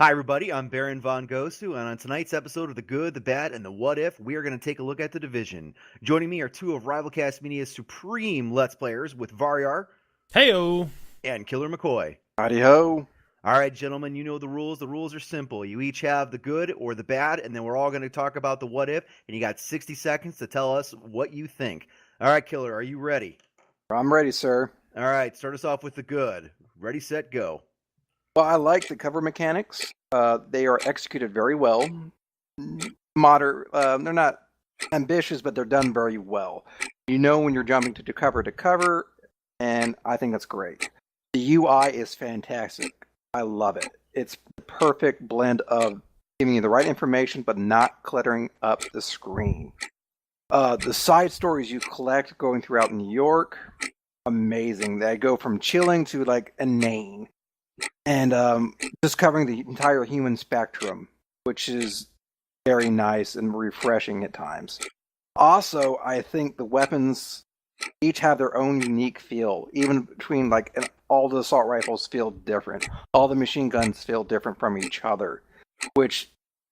Hi, everybody. I'm Baron Von Gosu, and on tonight's episode of The Good, the Bad, and the What If, we are going to take a look at The Division. Joining me are two of RivalCast Media's supreme Let's Players with Varyar Heyo! and Killer McCoy. Howdy ho. All right, gentlemen, you know the rules. The rules are simple. You each have the good or the bad, and then we're all going to talk about the what if, and you got 60 seconds to tell us what you think. All right, Killer, are you ready? I'm ready, sir. All right, start us off with the good. Ready, set, go. Well, I like the cover mechanics. They are executed very well. They're not ambitious, but they're done very well. You know when you're jumping to cover, and I think that's great. The UI is fantastic. I love it. It's the perfect blend of giving you the right information, but not cluttering up the screen. The side stories you collect going throughout New York, amazing. They go from chilling to like inane. And just covering the entire human spectrum, which is very nice and refreshing at times. Also, I think the weapons each have their own unique feel. Even between all the assault rifles feel different. All the machine guns feel different from each other, which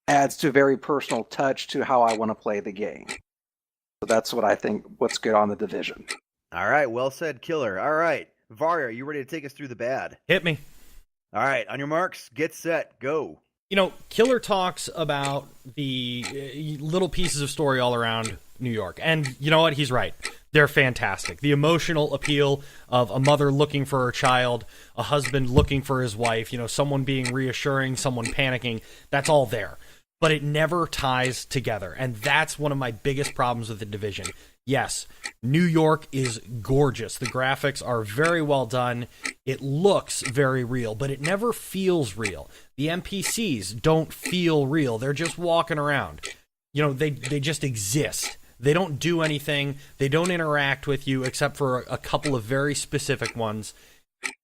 adds to a very personal touch to how I want to play the game. So that's what I think what's good on the Division. All right, well said, Killer. All right, Varyar, are you ready to take us through the bad? Hit me. All right, on your marks, get set, go. You know, Killer talks about the little pieces of story all around New York. And you know what? He's right. They're fantastic. The emotional appeal of a mother looking for her child, a husband looking for his wife, someone being reassuring, someone panicking, that's all there. But it never ties together. And that's one of my biggest problems with the Division. Yes, New York is gorgeous. The graphics are very well done. It looks very real, but it never feels real. The NPCs don't feel real. They're just walking around. They just exist. They don't do anything. They don't interact with you except for a couple of very specific ones.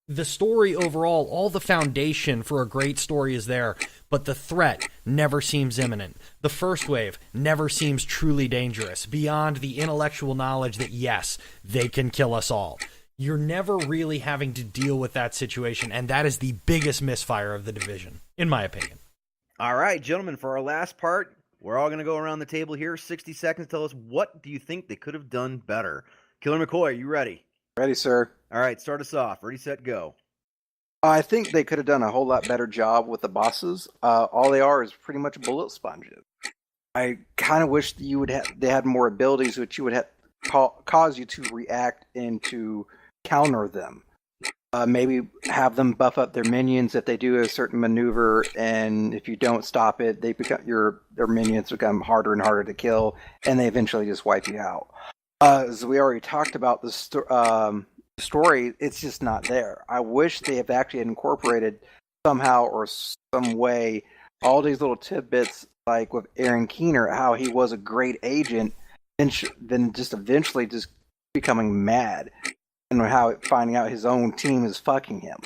The story overall, all the foundation for a great story is there, but the threat never seems imminent. The first wave never seems truly dangerous, beyond the intellectual knowledge that, yes, they can kill us all. You're never really having to deal with that situation, and that is the biggest misfire of the Division, in my opinion. All right, gentlemen, for our last part, we're all going to go around the table here. 60 seconds. Tell us, what do you think they could have done better? Killer McCoy, are you ready? Ready, sir. All right, start us off. Ready, set, go. I think they could have done a whole lot better job with the bosses. All they are is pretty much bullet sponges. I kind of wish they had more abilities which you would cause you to react and to counter them. Maybe have them buff up their minions if they do a certain maneuver, and if you don't stop it, their minions become harder and harder to kill, and they eventually just wipe you out. As we already talked about, the story, it's just not there. I wish they have actually incorporated somehow or some way all these little tidbits, like with Aaron Keener, how he was a great agent, and then just eventually just becoming mad, and how finding out his own team is fucking him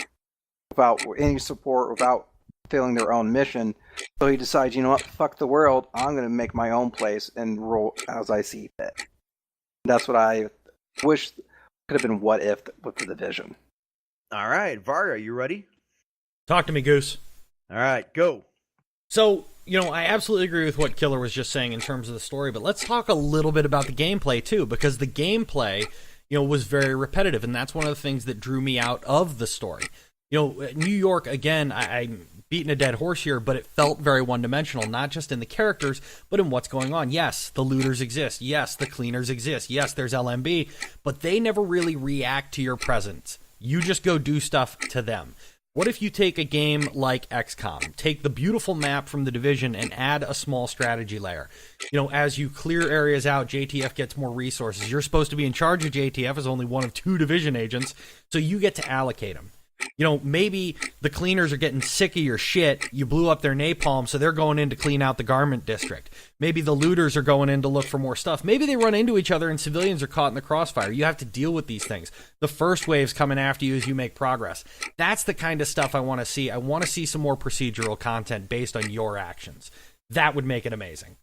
without any support, without fulfilling their own mission. So he decides, you know what, fuck the world, I'm going to make my own place and roll as I see fit. That's what I wish could have been what if with the Division. All right, Varyar, are you ready? Talk to me, Goose. All right, go. So, I absolutely agree with what Killer was just saying in terms of the story, but let's talk a little bit about the gameplay, too, because the gameplay, was very repetitive, and that's one of the things that drew me out of the story. New York, again, I'm beating a dead horse here, but it felt very one-dimensional, not just in the characters, but in what's going on. Yes, the looters exist. Yes, the cleaners exist. Yes, there's LMB, but they never really react to your presence. You just go do stuff to them. What if you take a game like XCOM, take the beautiful map from the Division and add a small strategy layer? As you clear areas out, JTF gets more resources. You're supposed to be in charge of JTF as only one of 2 Division agents, so you get to allocate them. Maybe the cleaners are getting sick of your shit. You blew up their napalm, so they're going in to clean out the garment district. Maybe the looters are going in to look for more stuff. Maybe they run into each other and civilians are caught in the crossfire. You have to deal with these things. The first wave's coming after you as you make progress. That's the kind of stuff I want to see. I want to see some more procedural content based on your actions. That would make it amazing.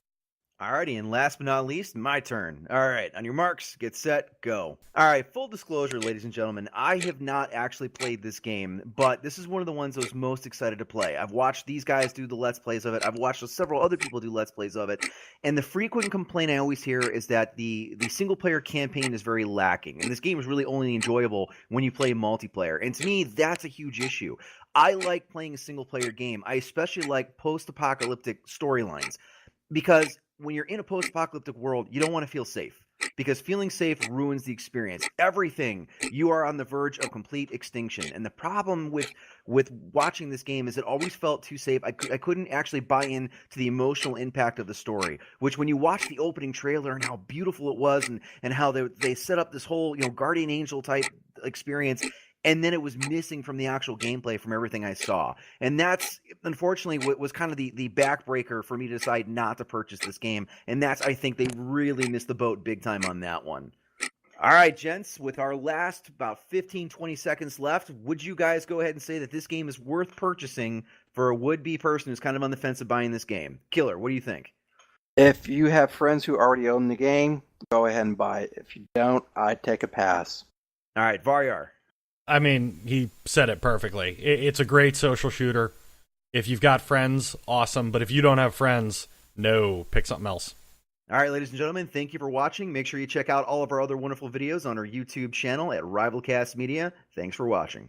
Alrighty, and last but not least, my turn. Alright, on your marks, get set, go. Alright, full disclosure, ladies and gentlemen, I have not actually played this game, but this is one of the ones I was most excited to play. I've watched these guys do the Let's Plays of it, I've watched several other people do Let's Plays of it, and the frequent complaint I always hear is that the single-player campaign is very lacking, and this game is really only enjoyable when you play multiplayer, and to me, that's a huge issue. I like playing a single-player game. I especially like post-apocalyptic storylines, because when you're in a post-apocalyptic world, you don't want to feel safe, because feeling safe ruins the experience. Everything, you are on the verge of complete extinction. And the problem with watching this game is it always felt too safe. I couldn't actually buy in to the emotional impact of the story, which when you watch the opening trailer and how beautiful it was, and how they set up this whole, guardian angel type experience, and then it was missing from the actual gameplay from everything I saw. And that's, unfortunately, what was kind of the backbreaker for me to decide not to purchase this game. And that's, I think they really missed the boat big time on that one. All right, gents, with our last about 15, 20 seconds left, would you guys go ahead and say that this game is worth purchasing for a would-be person who's kind of on the fence of buying this game? Killer, what do you think? If you have friends who already own the game, go ahead and buy it. If you don't, I'd take a pass. All right, Varyar. I mean, he said it perfectly. It's a great social shooter. If you've got friends, awesome. But if you don't have friends, no, pick something else. All right, ladies and gentlemen, thank you for watching. Make sure you check out all of our other wonderful videos on our YouTube channel at RivalCast Media. Thanks for watching.